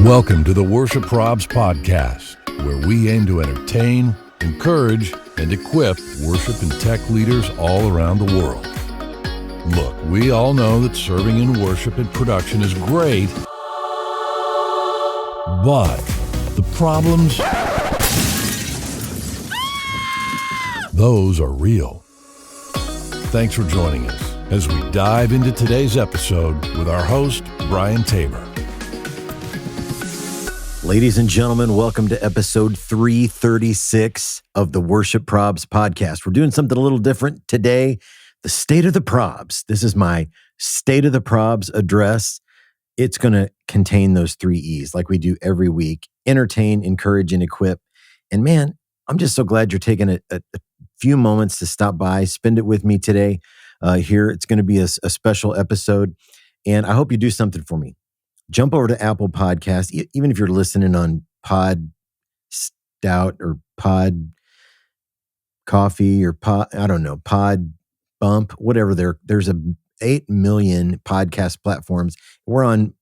Welcome to the Worship Probs podcast, where we aim to entertain, encourage, and equip worship and tech leaders all around the world. Look, we all know that serving in worship and production is great, but the problems, those are real. Thanks for joining us as we dive into today's episode with our host, Brian Tabor. Ladies and gentlemen, welcome to episode 336 of the Worship Probs podcast. We're doing something a little different today, the State of the Probs. This is my State of the Probs address. It's going to contain those three E's like we do every week: entertain, encourage, and equip. And man, I'm just so glad you're taking a few moments to stop by, spend it with me today here. It's going to be a special episode, and I hope you do something for me. Jump over to Apple Podcasts, even if you're listening on Pod Stout or Pod Coffee or Pod Bump, whatever. There's 8 million podcast platforms. We're on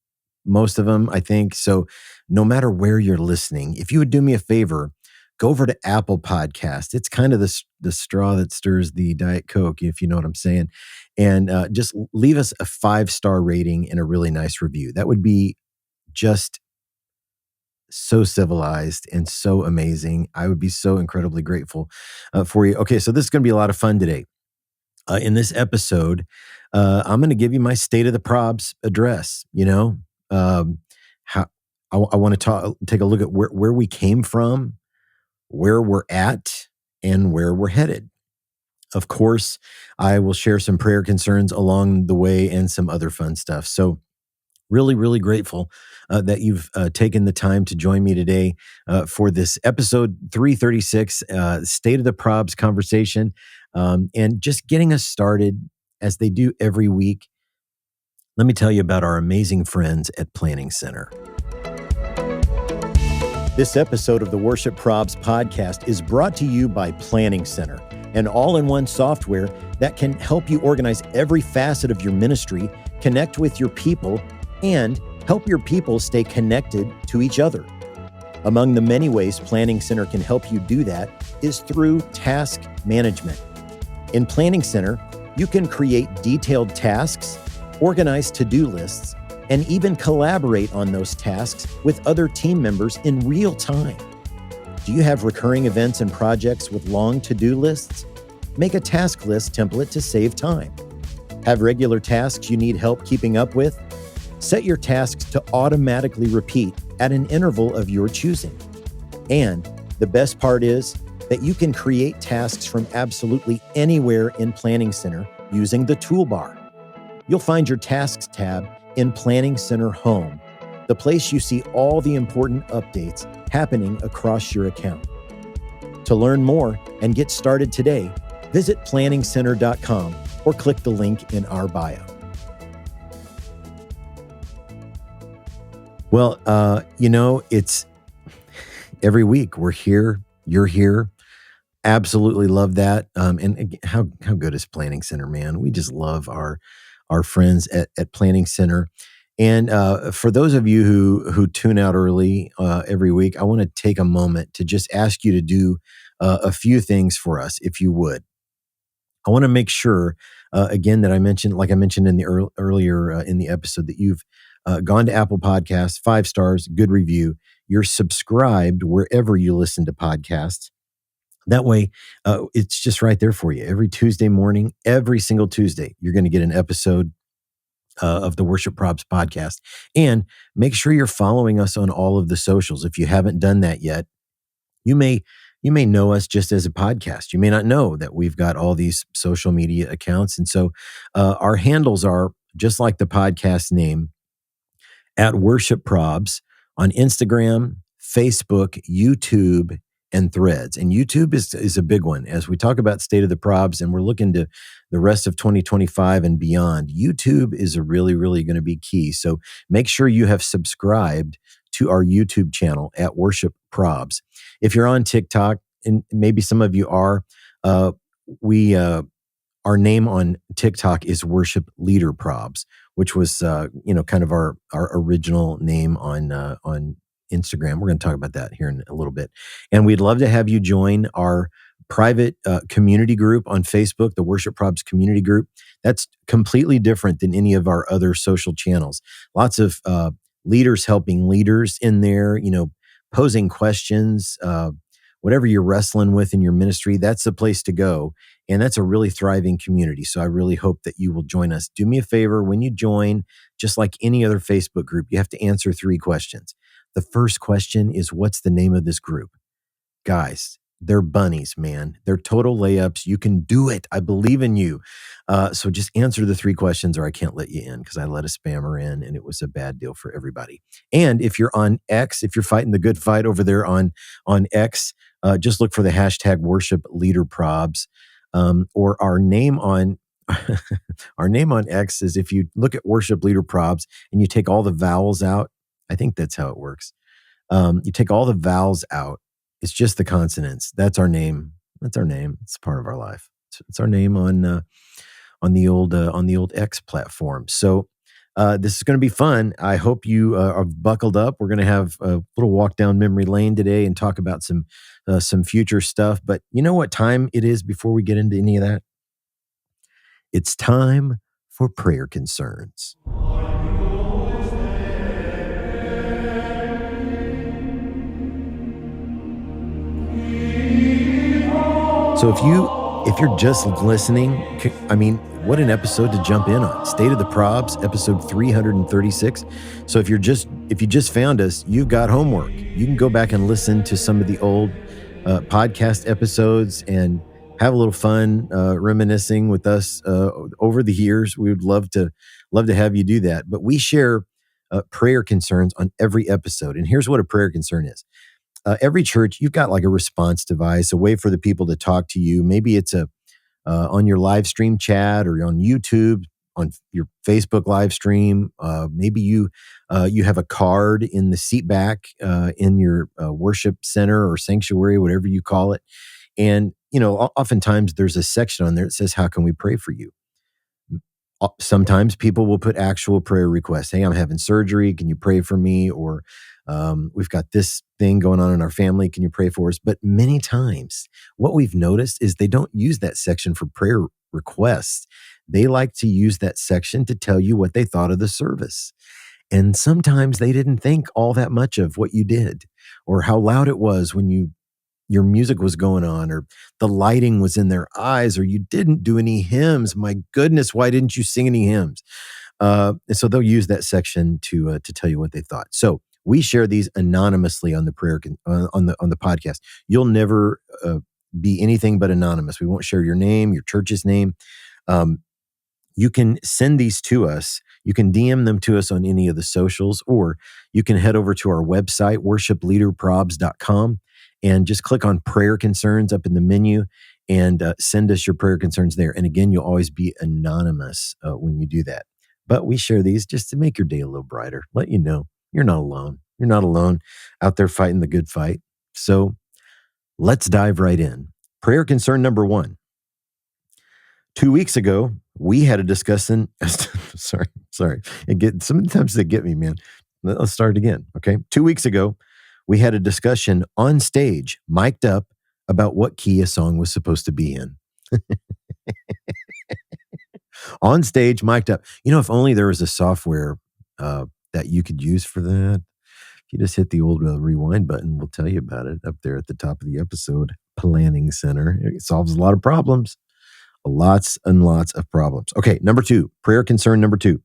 most of them, I think. So no matter where you're listening, if you would do me a favor, go over to Apple Podcast. It's kind of the straw that stirs the Diet Coke, if you know what I'm saying. And just leave us a 5-star rating and a really nice review. That would be just so civilized and so amazing. I would be so incredibly grateful for you. Okay, so this is going to be a lot of fun today. In this episode, I'm going to give you my State of the Probs address. How I want to take a look at where we came from, where we're at, and where we're headed. Of course, I will share some prayer concerns along the way and some other fun stuff. So really, really grateful that you've taken the time to join me today for this episode 336, State of the Probs conversation, and just getting us started as they do every week. Let me tell you about our amazing friends at Planning Center. This episode of the Worship Probs podcast is brought to you by Planning Center, an all-in-one software that can help you organize every facet of your ministry, connect with your people, and help your people stay connected to each other. Among the many ways Planning Center can help you do that is through task management. In Planning Center, you can create detailed tasks, organize to-do lists, and even collaborate on those tasks with other team members in real time. Do you have recurring events and projects with long to-do lists? Make a task list template to save time. Have regular tasks you need help keeping up with? Set your tasks to automatically repeat at an interval of your choosing. And the best part is that you can create tasks from absolutely anywhere in Planning Center using the toolbar. You'll find your Tasks tab in Planning Center Home, the place you see all the important updates happening across your account. To learn more and get started today, visit planningcenter.com or click the link in our bio. Well, it's every week we're here, you're here. Absolutely love that. And how good is Planning Center, man? We just love our friends at Planning Center. And for those of you who tune out early every week, I want to take a moment to just ask you to do a few things for us, if you would. I want to make sure, again, that I mentioned, like I mentioned in the earlier in the episode, that you've gone to Apple Podcasts, 5 stars, good review. You're subscribed wherever you listen to podcasts. That way, it's just right there for you. Every Tuesday morning, every single Tuesday, you're going to get an episode of the Worship Probs podcast. And make sure you're following us on all of the socials. If you haven't done that yet, you may know us just as a podcast. You may not know that we've got all these social media accounts. And so our handles are just like the podcast name, at Worship Probs on Instagram, Facebook, YouTube, and Threads. And YouTube is a big one. As we talk about State of the Probs and we're looking to the rest of 2025 and beyond, YouTube is really, really going to be key. So make sure you have subscribed to our YouTube channel at Worship Probs. If you're on TikTok, and maybe some of you are, our name on TikTok is Worship Leader Probs, which was kind of our original name on Instagram. We're going to talk about that here in a little bit, and we'd love to have you join our private community group on Facebook, the Worship Probs community group. That's completely different than any of our other social channels. Lots of leaders helping leaders in there, posing questions, whatever you're wrestling with in your ministry, that's the place to go. And that's a really thriving community. So I really hope that you will join us. Do me a favor, when you join, just like any other Facebook group, you have to answer 3 questions. The first question is, what's the name of this group? Guys, they're bunnies, man. They're total layups. You can do it. I believe in you. So just answer the 3 questions or I can't let you in, because I let a spammer in and it was a bad deal for everybody. And if you're on X, if you're fighting the good fight over there on X, just look for the hashtag worship leader probs, or our name on our name on X is, if you look at worship leader probs and you take all the vowels out, I think that's how it works. You take all the vowels out. It's just the consonants. That's our name. That's our name. It's part of our life. It's our name on the old X platform. So this is going to be fun. I hope you are buckled up. We're going to have a little walk down memory lane today and talk about some future stuff. But you know what time it is before we get into any of that? It's time for prayer concerns. So if you're just listening, I mean, what an episode to jump in on. State of the Probs, episode 336. So if you just found us, you've got homework. You can go back and listen to some of the old podcast episodes and have a little fun reminiscing with us over the years. We would love to have you do that. But we share prayer concerns on every episode. And here's what a prayer concern is. Every church, you've got like a response device, a way for the people to talk to you. Maybe it's on your live stream chat or on YouTube, on your Facebook live stream. Maybe you have a card in the seat back in your worship center or sanctuary, whatever you call it. And, oftentimes there's a section on there that says, how can we pray for you? Sometimes people will put actual prayer requests. Hey, I'm having surgery. Can you pray for me? Or we've got this thing going on in our family. Can you pray for us? But many times what we've noticed is they don't use that section for prayer requests. They like to use that section to tell you what they thought of the service. And sometimes they didn't think all that much of what you did, or how loud it was when your music was going on, or the lighting was in their eyes, or you didn't do any hymns. My goodness, why didn't you sing any hymns? And so they'll use that section to tell you what they thought. So we share these anonymously on the on the podcast. You'll never be anything but anonymous. We won't share your name, your church's name. You can send these to us. You can DM them to us on any of the socials, or you can head over to our website, worshipleaderprobs.com, and just click on prayer concerns up in the menu and send us your prayer concerns there. And again, you'll always be anonymous when you do that. But we share these just to make your day a little brighter, let you know you're not alone. You're not alone out there fighting the good fight. So let's dive right in. Prayer concern number 1. 2 weeks ago, we had a discussion. Sorry. Sometimes they get me, man. Let's start again. Okay. 2 weeks ago, we had a discussion on stage, mic'd up, about what key a song was supposed to be in. On stage, mic'd up. If only there was a software that you could use for that. If you just hit the old rewind button, we'll tell you about it up there at the top of the episode. Planning Center. It solves a lot of problems. Lots and lots of problems. Okay, number 2, prayer concern number 2.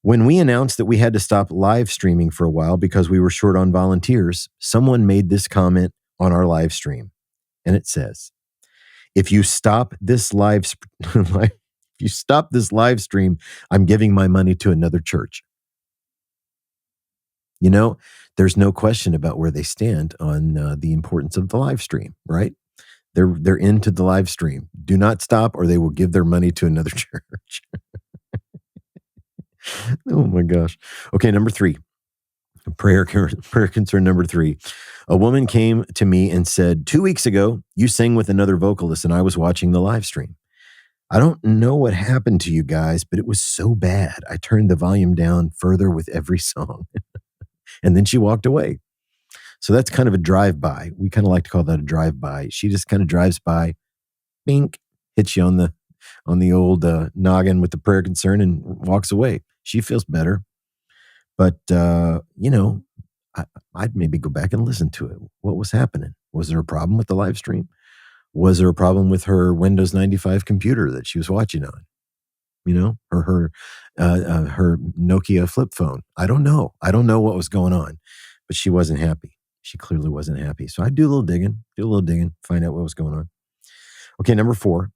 When we announced that we had to stop live streaming for a while because we were short on volunteers, someone made this comment on our live stream. And it says, if you stop this live stream, I'm giving my money to another church. There's no question about where they stand on the importance of the live stream, right? They're into the live stream. Do not stop, or they will give their money to another church. Oh my gosh. Okay, number 3. Prayer concern number 3. A woman came to me and said, 2 weeks ago, you sang with another vocalist and I was watching the live stream. I don't know what happened to you guys, but it was so bad. I turned the volume down further with every song. And then she walked away. So that's kind of a drive-by. We kind of like to call that a drive-by. She just kind of drives by, bink, hits you on the old noggin with the prayer concern and walks away. She feels better. But, I'd maybe go back and listen to it. What was happening? Was there a problem with the live stream? Was there a problem with her Windows 95 computer that she was watching on? Or her Nokia flip phone. I don't know. I don't know what was going on, but she wasn't happy. She clearly wasn't happy. So I do a little digging, find out what was going on. Okay, number 4,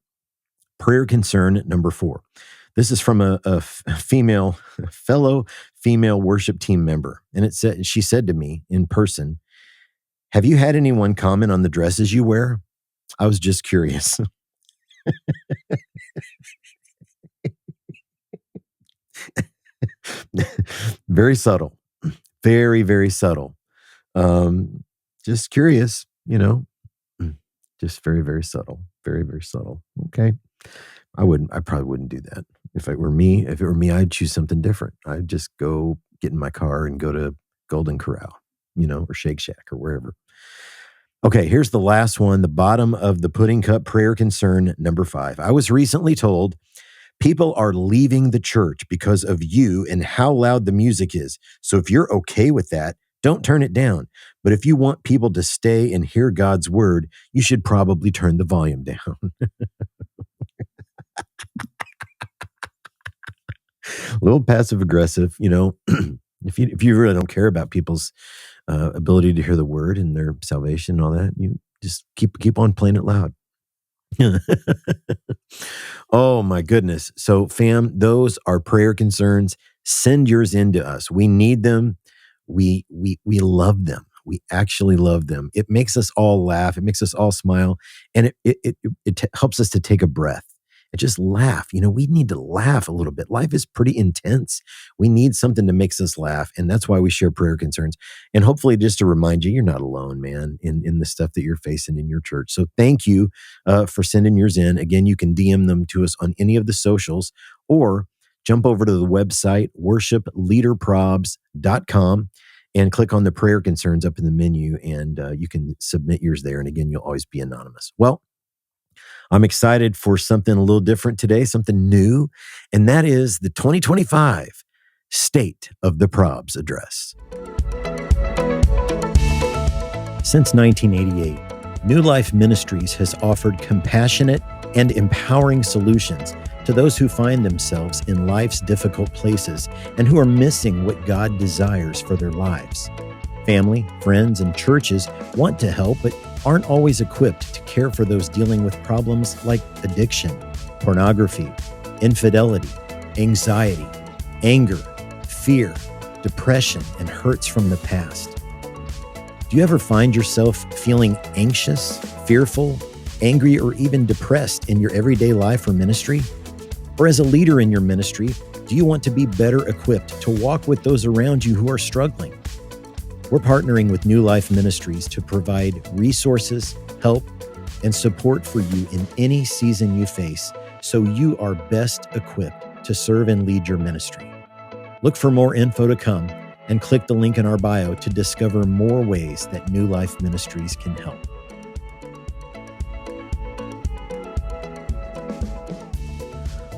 prayer concern number 4. This is from a fellow female worship team member. And she said to me in person, "Have you had anyone comment on the dresses you wear? I was just curious." Very subtle. Very, very subtle. Just curious, just very, very subtle. Very, very subtle. Okay. I probably wouldn't do that. If it were me, I'd choose something different. I'd just go get in my car and go to Golden Corral, or Shake Shack or wherever. Okay, here's the last one, the bottom of the pudding cup prayer concern number 5. I was recently told people are leaving the church because of you and how loud the music is. So if you're okay with that, don't turn it down. But if you want people to stay and hear God's word, you should probably turn the volume down. A little passive aggressive, if you really don't care about people's ability to hear the word and their salvation and all that, you just keep on playing it loud. Oh my goodness. So fam, those are prayer concerns. Send yours in to us. We need them. We love them. We actually love them. It makes us all laugh. It makes us all smile. And it helps us to take a breath and just laugh. We need to laugh a little bit. Life is pretty intense. We need something that makes us laugh. And that's why we share prayer concerns. And hopefully just to remind you, you're not alone, man, in the stuff that you're facing in your church. So thank you for sending yours in. Again, you can DM them to us on any of the socials or jump over to the website, worshipleaderprobs.com, and click on the prayer concerns up in the menu, and you can submit yours there. And again, you'll always be anonymous. Well, I'm excited for something a little different today, something new, and that is the 2025 State of the Probs Address. Since 1988, New Life Ministries has offered compassionate and empowering solutions to those who find themselves in life's difficult places and who are missing what God desires for their lives. Family, friends, and churches want to help, but aren't always equipped to care for those dealing with problems like addiction, pornography, infidelity, anxiety, anger, fear, depression, and hurts from the past. Do you ever find yourself feeling anxious, fearful, angry, or even depressed in your everyday life or ministry? Or as a leader in your ministry, do you want to be better equipped to walk with those around you who are struggling? We're partnering with New Life Ministries to provide resources, help, and support for you in any season you face, so you are best equipped to serve and lead your ministry. Look for more info to come and click the link in our bio to discover more ways that New Life Ministries can help.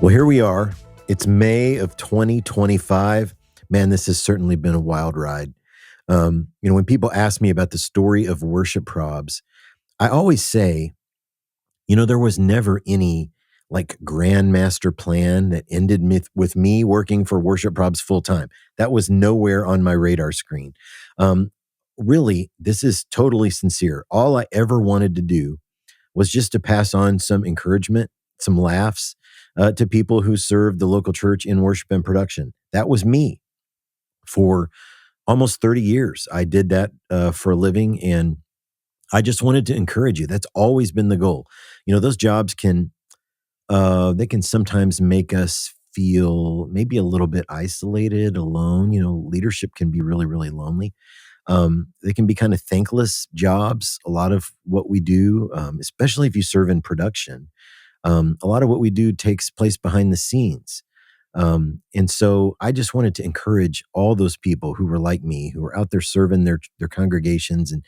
Well, here we are. It's May of 2025. Man, this has certainly been a wild ride. When people ask me about the story of Worship Probs, I always say, there was never any grand master plan that ended with me working for Worship Probs full time. That was nowhere on my radar screen. Really, this is totally sincere. All I ever wanted to do was just to pass on some encouragement, some laughs to people who served the local church in worship and production. That was me for almost 30 years. I did that for a living, and I just wanted to encourage you. That's always been the goal. Those jobs can sometimes make us feel maybe a little bit isolated, alone. Leadership can be really, really lonely. They can be kind of thankless jobs. A lot of what we do, especially if you serve in production, A lot of what we do takes place behind the scenes. And so I just wanted to encourage all those people who were like me, who were out there serving their congregations and,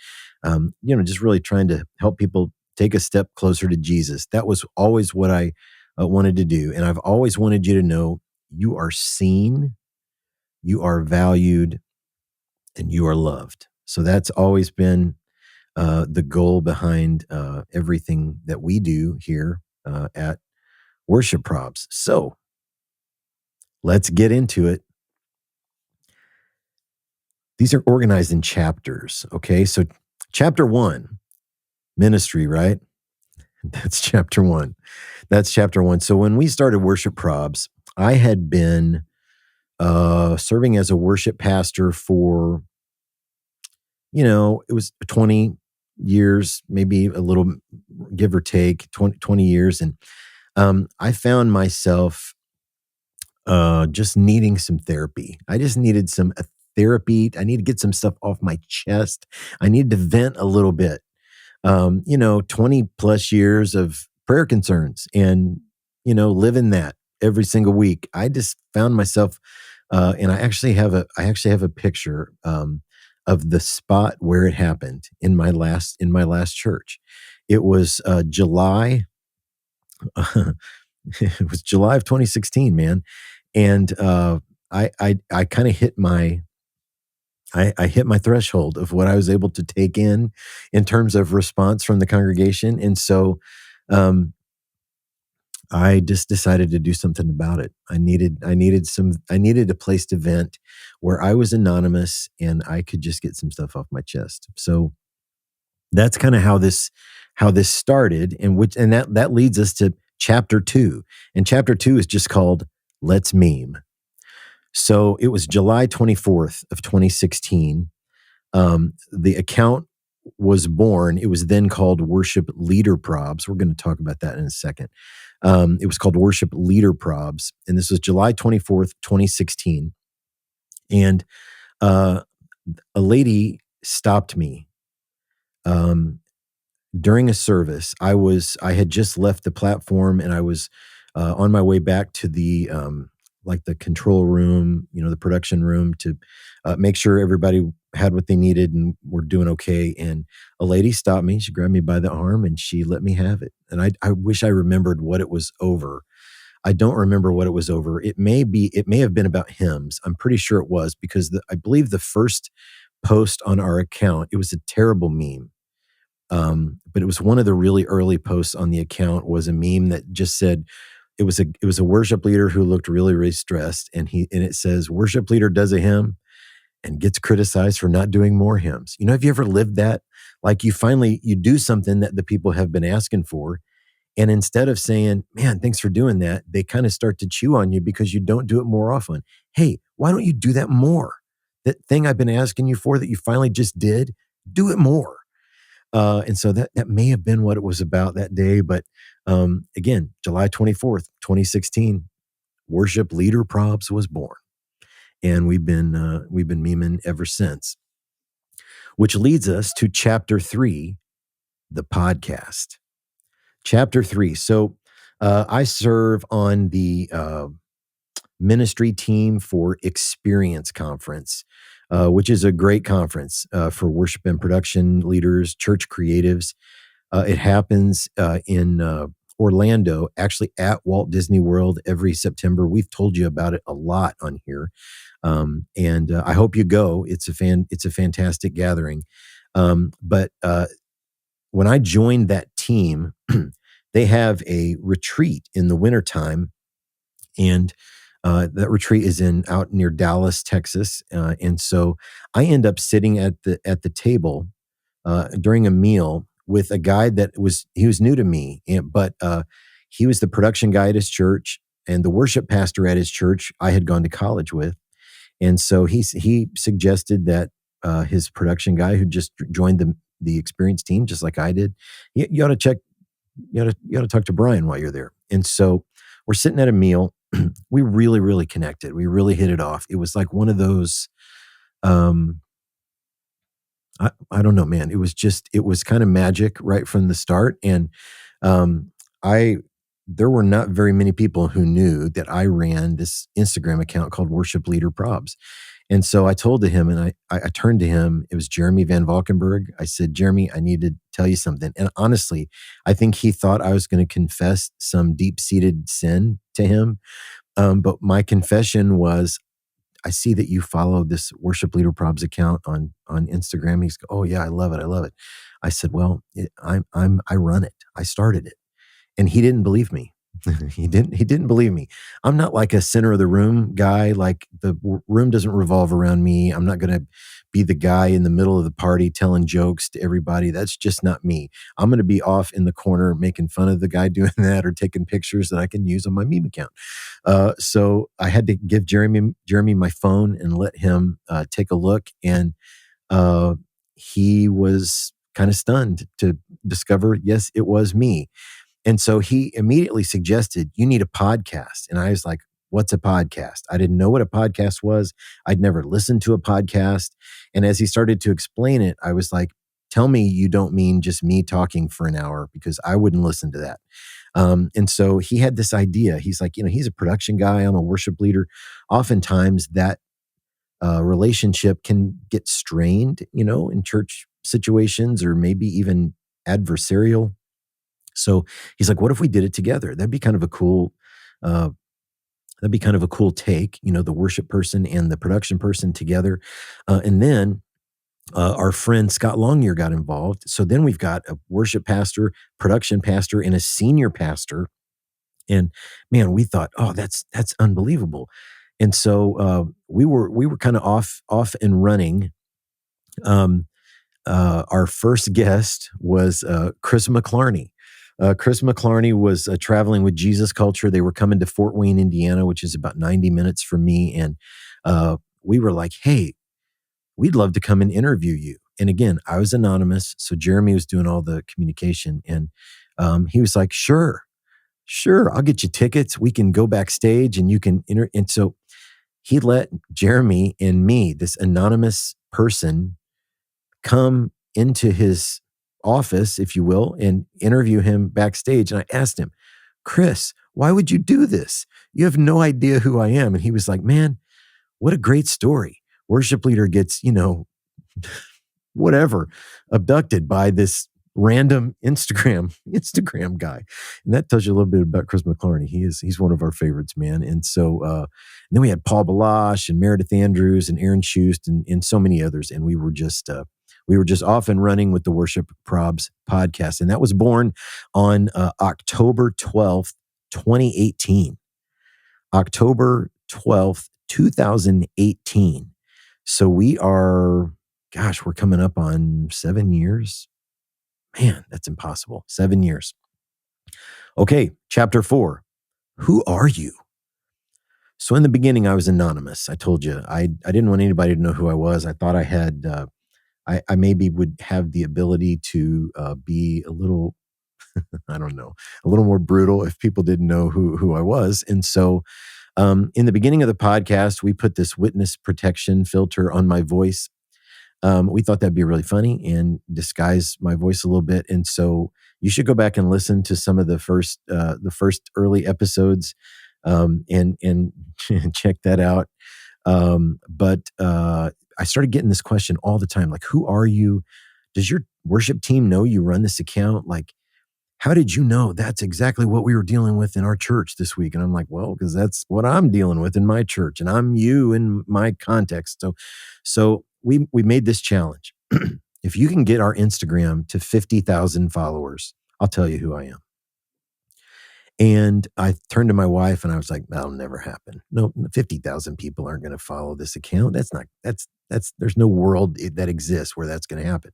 just really trying to help people take a step closer to Jesus. That was always what I wanted to do. And I've always wanted you to know you are seen, you are valued, and you are loved. So that's always been the goal behind everything that we do here at Worship Probs. So let's get into it. These are organized in chapters. Okay. So chapter 1, ministry, right? That's chapter 1. That's chapter 1. So when we started Worship Probs, I had been serving as a worship pastor for, it was 20 years, maybe a little give or take 20 years. And I found myself just needing some therapy. I just needed some therapy. I need to get some stuff off my chest. I needed to vent a little bit. 20 plus years of prayer concerns and, living that every single week. I just found myself, and I actually have a picture, of the spot where it happened in my last church. It was, July. It was July of 2016, man. And, I kind of hit my, I hit my threshold of what I was able to take in terms of response from the congregation. And so I just decided to do something about it. I needed a place to vent where I was anonymous and I could just get some stuff off my chest. So that's kind of how this started, and that leads us to chapter 2. And chapter 2 is just called Let's Meme. So it was July 24th of 2016. The account was born. It was then called Worship Leader Probs. We're going to talk about that in a second. It was called Worship Leader Probs, and this was July 24th, 2016. And a lady stopped me during a service. I had just left the platform, and I was on my way back to the the control room, the production room, to make sure everybody had what they needed and were doing okay. And a lady stopped me. She grabbed me by the arm and she let me have it. And I wish I remembered what it was over. I don't remember what it was over. It may have been about hymns. I'm pretty sure it was, because I believe the first post on our account, it was a terrible meme. But it was one of the really early posts on the account, was a meme that just said, it was a worship leader who looked really, really stressed. And it says, worship leader does a hymn and gets criticized for not doing more hymns. Have you ever lived that? Like you do something that the people have been asking for. And instead of saying, man, thanks for doing that, they kind of start to chew on you because you don't do it more often. Hey, why don't you do that more? That thing I've been asking you for that you finally just did, do it more. And so that may have been what it was about that day. But again, July 24th, 2016, Worship Leader Probs was born. And we've been memeing ever since. Which leads us to chapter 3, the podcast. Chapter 3. So I serve on the ministry team for Experience Conference, which is a great conference for worship and production leaders, church creatives. It happens in Orlando, actually at Walt Disney World every September. We've told you about it a lot on here. And I hope you go. It's a fantastic gathering. But when I joined that team, they have a retreat in the wintertime, and that retreat is out near Dallas, Texas. And so I end up sitting at the table during a meal with a guy he was new to me, but he was the production guy at his church and the worship pastor at his church I had gone to college with. And so he suggested that his production guy, who just joined the Experience team, just like I did, you ought to talk to Brian while you're there. And so we're sitting at a meal. We really, really connected. We really hit it off. It was like one of those, I don't know, man. It was kind of magic right from the start. And I there were not very many people who knew that I ran this Instagram account called Worship Leader Probs. And so I told to him, and I turned to him. It was Jeremy Van Valkenburg. I said, Jeremy, I need to tell you something. And honestly, I think he thought I was going to confess some deep-seated sin to him. But my confession was, I see that you follow this Worship Leader Probs account on Instagram. He's, oh yeah, I love it. I love it. I said, well, I run it. I started it. And he didn't believe me. He didn't believe me. I'm not like a center of the room guy. Like the room doesn't revolve around me. I'm not going to be the guy in the middle of the party telling jokes to everybody. That's just not me. I'm going to be off in the corner making fun of the guy doing that or taking pictures that I can use on my meme account. So I had to give Jeremy my phone and let him take a look. And he was kind of stunned to discover, yes, it was me. And so he immediately suggested, you need a podcast. And I was like, what's a podcast? I didn't know what a podcast was. I'd never listened to a podcast. And as he started to explain it, I was like, tell me you don't mean just me talking for an hour, because I wouldn't listen to that. And so he had this idea. He's like, he's a production guy. I'm a worship leader. Oftentimes that relationship can get strained, in church situations, or maybe even adversarial. So he's like, what if we did it together? That'd be kind of a cool take, the worship person and the production person together. And then our friend Scott Longyear got involved. So then we've got a worship pastor, production pastor, and a senior pastor. And man, we thought, oh, that's unbelievable. And so we were kind of off and running. Our first guest was Chris McClarney. Chris McClarney was traveling with Jesus Culture. They were coming to Fort Wayne, Indiana, which is about 90 minutes from me. And we were like, hey, we'd love to come and interview you. And again, I was anonymous. So Jeremy was doing all the communication. And he was like, sure, I'll get you tickets. We can go backstage and you can And so he let Jeremy and me, this anonymous person, come into his office, if you will, and interview him backstage. And I asked him, Chris, why would you do this? You have no idea who I am. And he was like, man, what a great story. Worship leader gets, whatever, abducted by this random Instagram guy. And that tells you a little bit about Chris McClarney. He's one of our favorites, man. And so, and then we had Paul Balash and Meredith Andrews and Aaron Schust and so many others. And we were just off and running with the Worship Probs podcast. And that was born on October 12th, 2018. October 12th, 2018. So we're coming up on 7 years. Man, that's impossible. 7 years. Okay, chapter 4. Who are you? So in the beginning, I was anonymous. I told you, I didn't want anybody to know who I was. I thought I had... I maybe would have the ability to be a little, I don't know, a little more brutal if people didn't know who I was. And so in the beginning of the podcast, we put this witness protection filter on my voice. We thought that'd be really funny and disguise my voice a little bit. And so you should go back and listen to some of the first early episodes and check that out. But I started getting this question all the time. Like, who are you? Does your worship team know you run this account? Like, how did you know that's exactly what we were dealing with in our church this week? And I'm like, well, because that's what I'm dealing with in my church, and I'm you in my context. So we made this challenge. If you can get our Instagram to 50,000 followers, I'll tell you who I am. And I turned to my wife and I was like, that'll never happen. No, 50,000 people aren't going to follow this account. There's no world that exists where that's going to happen.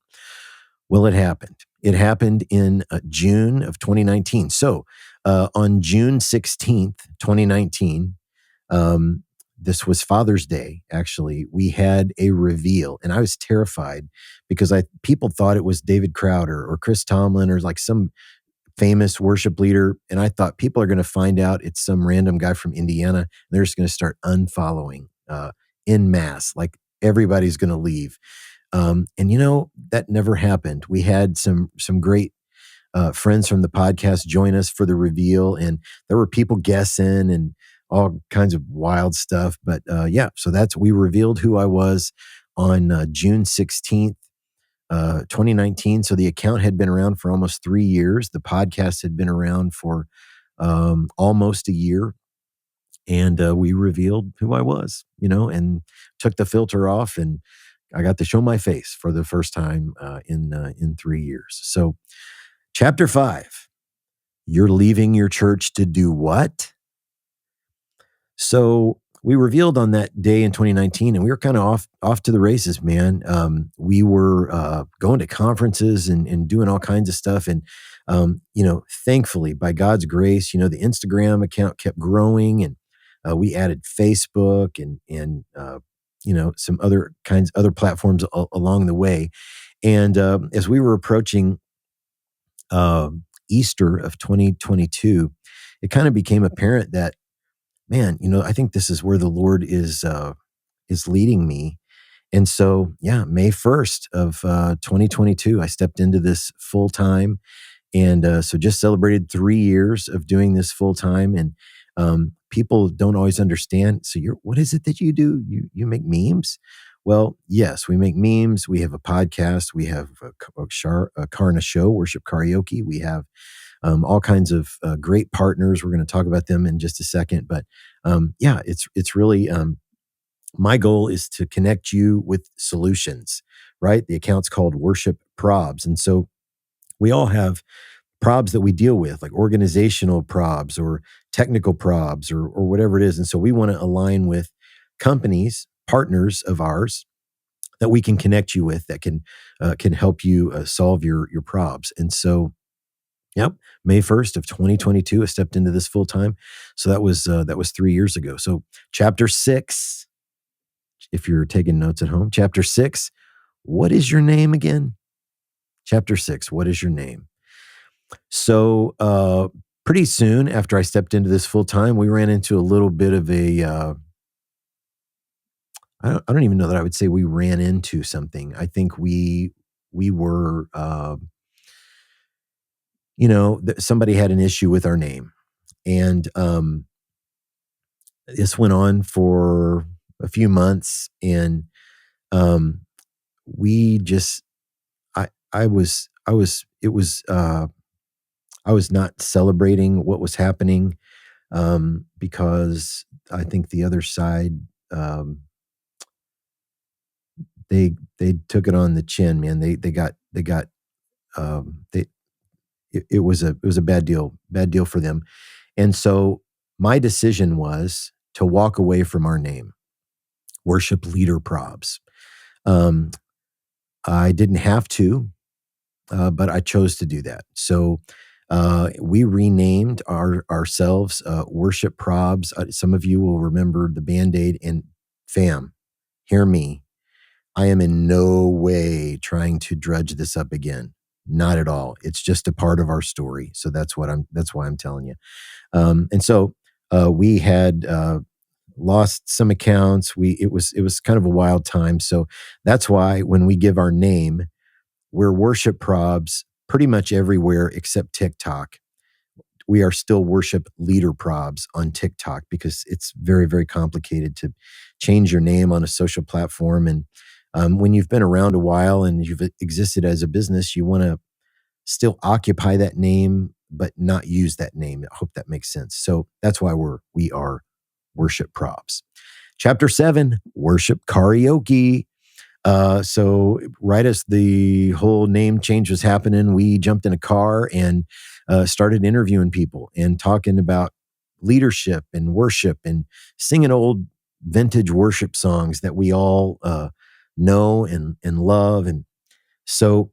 Well, it happened. It happened in June of 2019. So on June 16th, 2019, this was Father's Day, actually, we had a reveal. And I was terrified because people thought it was David Crowder or Chris Tomlin or like some famous worship leader. And I thought people are going to find out it's some random guy from Indiana. And they're just going to start unfollowing en masse. Like everybody's going to leave. And that never happened. We had some great friends from the podcast join us for the reveal, and there were people guessing and all kinds of wild stuff. But yeah, so we revealed who I was on June 16th, 2019. So the account had been around for almost 3 years. The podcast had been around for almost a year. And we revealed who I was, and took the filter off, and I got to show my face for the first time in 3 years. So, chapter 5, you're leaving your church to do what? So we revealed on that day in 2019, and we were kind of off to the races, man. We were going to conferences and doing all kinds of stuff, and thankfully, by God's grace, the Instagram account kept growing, and we added Facebook and some other platforms along the way. And as we were approaching Easter of 2022, it kind of became apparent that, man, I think this is where the Lord is leading me. And so, yeah, May 1st of 2022, I stepped into this full time. And so just celebrated 3 years of doing this full time. And people don't always understand. So what is it that you do? You make memes? Well, yes, we make memes. We have a podcast. We have a Karna show, Worship Karaoke. We have all kinds of great partners. We're going to talk about them in just a second. But yeah, it's really my goal is to connect you with solutions, right? The account's called Worship Probs. And so we all have probs that we deal with, like organizational probs or technical probs or whatever it is. And so we want to align with companies, partners of ours that we can connect you with that can help you solve your probs. And so, yep, May 1st of 2022, I stepped into this full time. So that was 3 years ago. So chapter 6, if you're taking notes at home, chapter 6, what is your name again? Chapter 6, what is your name? So pretty soon after I stepped into this full time, we ran into a little bit of a, I don't even know that I would say we ran into something. I think we were, somebody had an issue with our name. And this went on for a few months, and we just, I was not celebrating what was happening because I think the other side, they took it on the chin, man. It was a bad deal for them. And so my decision was to walk away from our name, Worship Leader Probs. I didn't have to, but I chose to do that. So we renamed ourselves Worship Probs. Some of you will remember the Band-Aid. And fam, hear me. I am in no way trying to drudge this up again. Not at all. It's just a part of our story. So that's why I'm telling you. And so we had lost some accounts. It was kind of a wild time. So that's why when we give our name, we're Worship Probs pretty much everywhere except TikTok. We are still Worship Leader Probs on TikTok because it's very, very complicated to change your name on a social platform. And when you've been around a while and you've existed as a business, you want to still occupy that name, but not use that name. I hope that makes sense. So that's why we are Worship Probs. Chapter 7, Worship Karaoke. So right as the whole name change was happening, we jumped in a car and started interviewing people and talking about leadership and worship and singing old vintage worship songs that we all know and love. And so,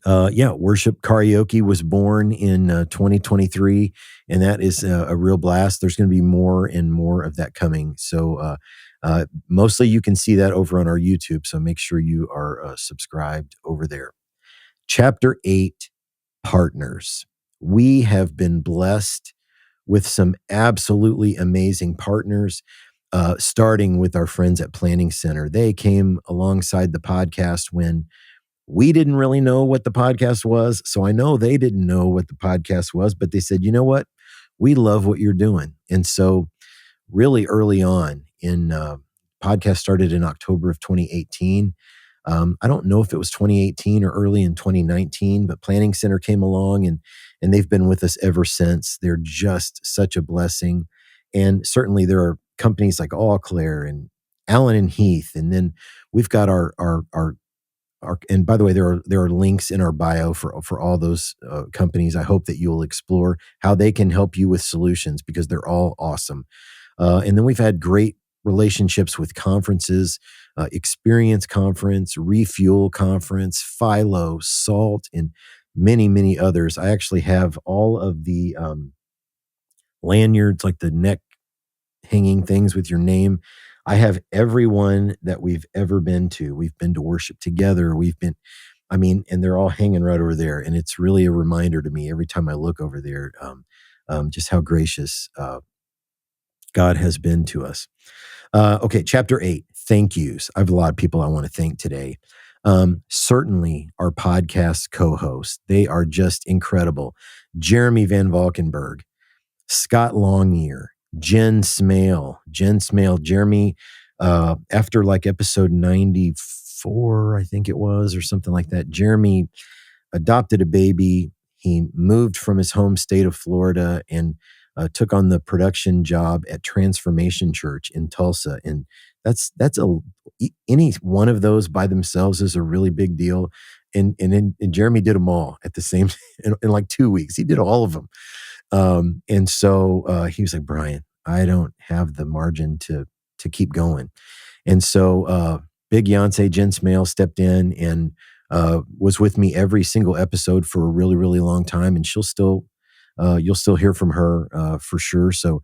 Worship Karaoke was born in 2023, and that is a real blast. There's going to be more and more of that coming. So mostly you can see that over on our YouTube, so make sure you are subscribed over there. Chapter 8, Partners. We have been blessed with some absolutely amazing partners, starting with our friends at Planning Center. They came alongside the podcast when We didn't really know what the podcast was. So I know they didn't know what the podcast was, but they said, you know what? We love what you're doing. And so really early on in podcast started in October of 2018. I don't know if it was 2018 or early in 2019, but Planning Center came along and they've been with us ever since. They're just such a blessing. And certainly there are companies like All Claire and Allen and Heath. And then we've got our and by the way, there are links in our bio for all those companies. I hope that you'll explore how they can help you with solutions because they're all awesome. And then we've had great relationships with conferences, Experience Conference, Refuel Conference, Philo, SALT, and many, many others. I actually have all of the lanyards, like the neck hanging things with your name. I have everyone that we've ever been to. We've been to worship together. And they're all hanging right over there. And it's really a reminder to me every time I look over there, just how gracious God has been to us. Okay, chapter 8, thank yous. I have a lot of people I want to thank today. Certainly our podcast co-hosts. They are just incredible. Jeremy Van Valkenburg, Scott Longyear, Jen Smale. Jeremy, after like episode 94, I think it was, or something like that, Jeremy adopted a baby. He moved from his home state of Florida and took on the production job at Transformation Church in Tulsa. And any one of those by themselves is a really big deal. And Jeremy did them all at the same, in like 2 weeks. He did all of them. And so he was like, Brian, I don't have the margin to keep going. And so big Yonsei, Jen Smale, stepped in and was with me every single episode for a really, really long time. And you'll still hear from her for sure. So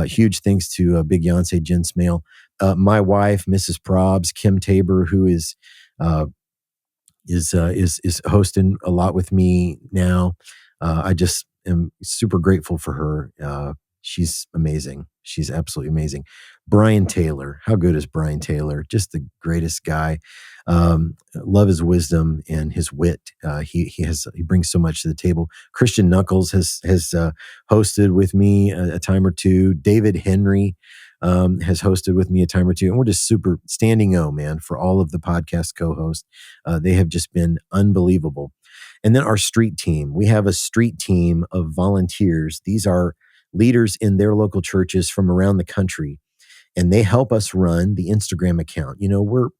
huge thanks to big Yonsei, Jen Smale. My wife, Mrs. Probs, Kim Tabor, who is hosting a lot with me now. I just am super grateful for her. She's amazing. She's absolutely amazing. Brian Taylor. How good is Brian Taylor? Just the greatest guy. Love his wisdom and his wit. He brings so much to the table. Christian Knuckles has hosted with me a time or two. David Henry has hosted with me a time or two. And we're just super standing O, man, for all of the podcast co-hosts. They have just been unbelievable. And then our street team. We have a street team of volunteers. These are leaders in their local churches from around the country. And they help us run the Instagram account. You know, we're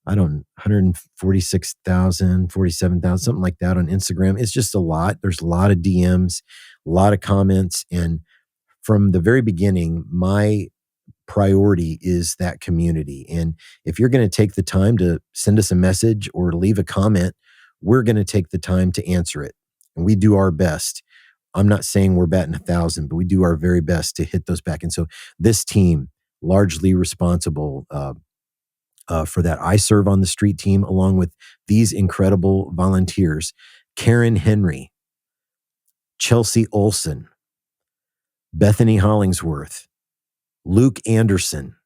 146,000, 47,000, something like that on Instagram. It's just a lot. There's a lot of DMs, a lot of comments. And from the very beginning, my priority is that community. And if you're going to take the time to send us a message or leave a comment, we're going to take the time to answer it. And we do our best. I'm not saying we're batting 1,000, but we do our very best to hit those back. And so this team, largely responsible for that. I serve on the street team along with these incredible volunteers: Karen Henry, Chelsea Olson, Bethany Hollingsworth, Luke Anderson,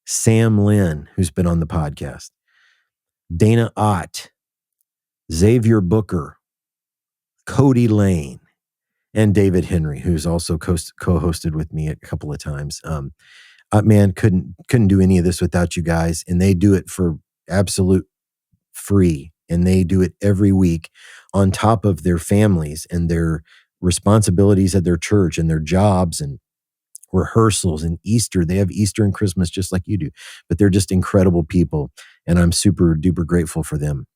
Sam Lynn, who's been on the podcast, Dana Ott, Xavier Booker, Cody Lane, and David Henry, who's also co-hosted with me a couple of times. Man, couldn't do any of this without you guys. And they do it for absolute free. And they do it every week on top of their families and their responsibilities at their church and their jobs and rehearsals and Easter. They have Easter and Christmas just like you do, but they're just incredible people. And I'm super duper grateful for them.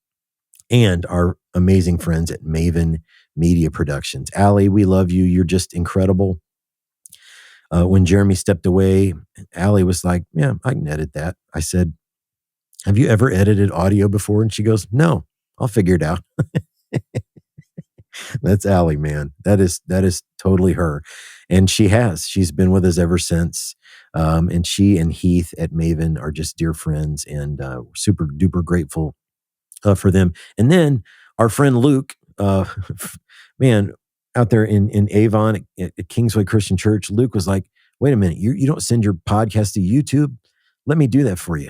And our amazing friends at Maven Media Productions. Allie, we love you. You're just incredible. When Jeremy stepped away, Allie was like, yeah, I can edit that. I said, have you ever edited audio before? And she goes, no, I'll figure it out. That's Allie, man. That is totally her. And she's been with us ever since. And she and Heath at Maven are just dear friends, and super duper grateful for them. And then our friend Luke, man, out there in Avon at Kingsway Christian Church, Luke was like, wait a minute, you don't send your podcast to YouTube? Let me do that for you.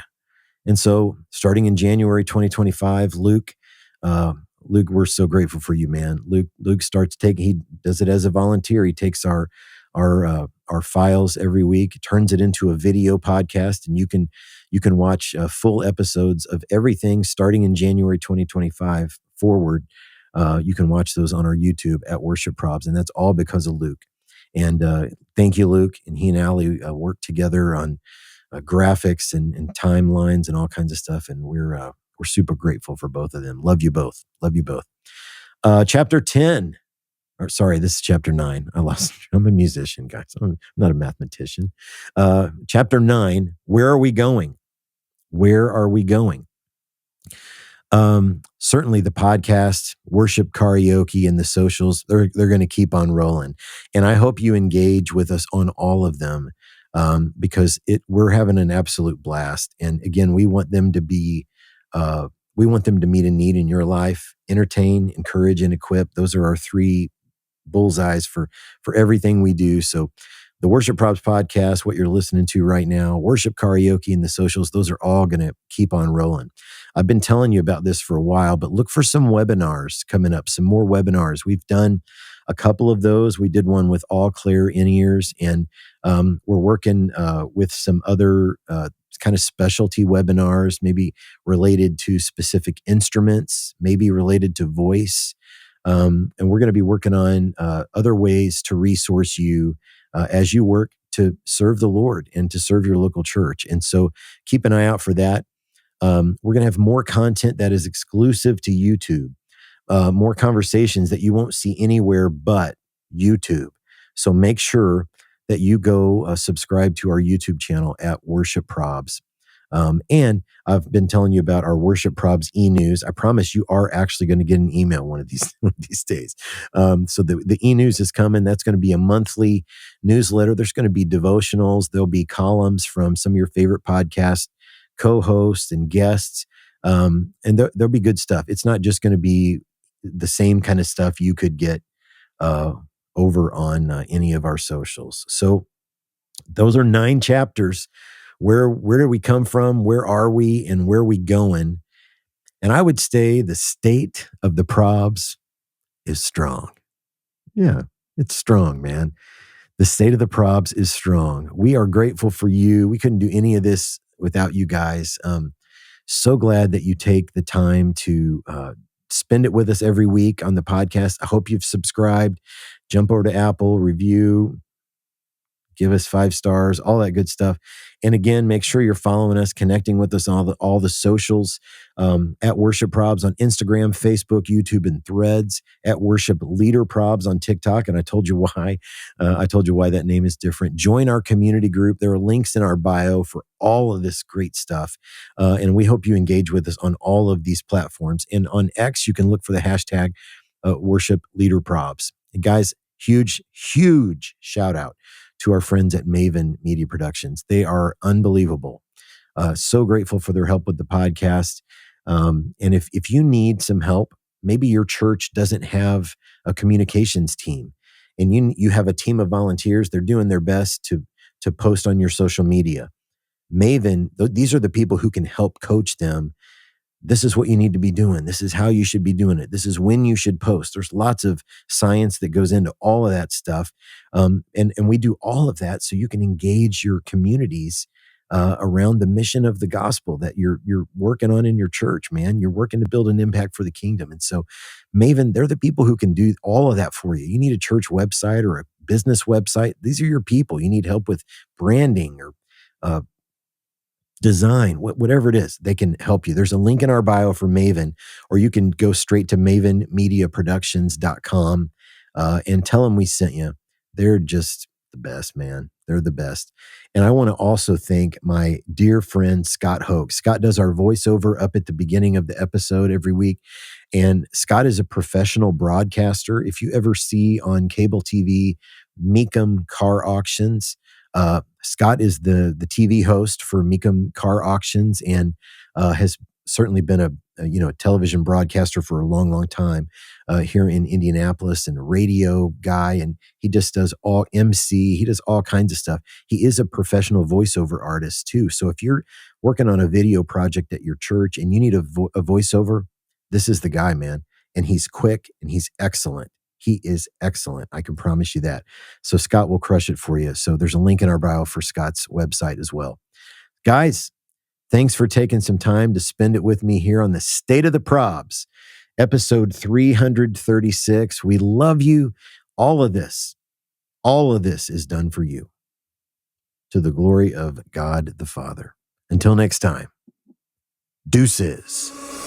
And so starting in January 2025, Luke Luke, we're so grateful for you, man. Luke starts taking. He does it as a volunteer. He takes our files every week, turns it into a video podcast, and you can watch full episodes of everything starting in January 2025 forward. You can watch those on our YouTube at Worship Probs, and that's all because of Luke. And thank you, Luke. And he and Allie work together on graphics and timelines and all kinds of stuff. And we're super grateful for both of them. Love you both. Love you both. Chapter 10. Or sorry, this is chapter 9. I'm a musician, guys. I'm not a mathematician. Chapter 9. Where are we going? Where are we going? Certainly the podcast, worship karaoke, and the socials, they're going to keep on rolling. And I hope you engage with us on all of them, because we're having an absolute blast. And again, we want them to meet a need in your life, entertain, encourage, and equip. Those are our three bullseyes for everything we do. So the Worship Props podcast, what you're listening to right now, worship karaoke, and the socials, those are all going to keep on rolling. I've been telling you about this for a while, but look for some webinars coming up, some more webinars. We've done a couple of those. We did one with All Clear In-Ears, and we're working with some other kind of specialty webinars, maybe related to specific instruments, maybe related to voice. And we're going to be working on other ways to resource you as you work to serve the Lord and to serve your local church. And so keep an eye out for that. We're going to have more content that is exclusive to YouTube, more conversations that you won't see anywhere but YouTube. So make sure that you go subscribe to our YouTube channel at Worship Probs. And I've been telling you about our Worship Probs e-news. I promise you are actually going to get an email one of these days. So the e-news is coming. That's going to be a monthly newsletter. There's going to be devotionals. There'll be columns from some of your favorite podcast co-hosts and guests. And there'll be good stuff. It's not just going to be the same kind of stuff you could get over on any of our socials. So those are 9 chapters. Where did we come from? Where are we? And where are we going? And I would say the state of the probs is strong. Yeah, it's strong, man. The state of the probs is strong. We are grateful for you. We couldn't do any of this without you guys. So glad that you take the time to spend it with us every week on the podcast. I hope you've subscribed. Jump over to Apple, review, give us 5 stars, all that good stuff. And again, make sure you're following us, connecting with us on all the socials, at Worship Probs on Instagram, Facebook, YouTube, and Threads, at Worship Leader Probs on TikTok. And I told you why. I told you why that name is different. Join our community group. There are links in our bio for all of this great stuff. And we hope you engage with us on all of these platforms. And on X, you can look for the hashtag Worship Leader Probs. And guys, huge shout out to our friends at Maven Media Productions. They are unbelievable. So grateful for their help with the podcast. And if you need some help, maybe your church doesn't have a communications team, and you have a team of volunteers. They're doing their best to post on your social media. Maven, these are the people who can help coach them. This is what you need to be doing. This is how you should be doing it. This is when you should post. There's lots of science that goes into all of that stuff. And we do all of that so you can engage your communities around the mission of the gospel that you're working on in your church, man. You're working to build an impact for the kingdom. And so Maven, they're the people who can do all of that for you. You need a church website or a business website. These are your people. You need help with branding or design, whatever it is, they can help you. There's a link in our bio for Maven, or you can go straight to mavenmediaproductions.com and tell them we sent you. They're just the best, man. They're the best. And I want to also thank my dear friend, Scott Hoke. Scott does our voiceover up at the beginning of the episode every week. And Scott is a professional broadcaster. If you ever see on cable TV, Mecum Car Auctions, Scott is the TV host for Mecum Car Auctions and has certainly been a television broadcaster for a long time here in Indianapolis, and a radio guy, and he just does all MC. He does all kinds of stuff. He is a professional voiceover artist too. So if you're working on a video project at your church and you need a voiceover, this is the guy, man. And he's quick and he's excellent. He is excellent. I can promise you that. So Scott will crush it for you. So there's a link in our bio for Scott's website as well. Guys, thanks for taking some time to spend it with me here on the State of the Probs, episode 336. We love you. All of this is done for you, to the glory of God the Father. Until next time, deuces.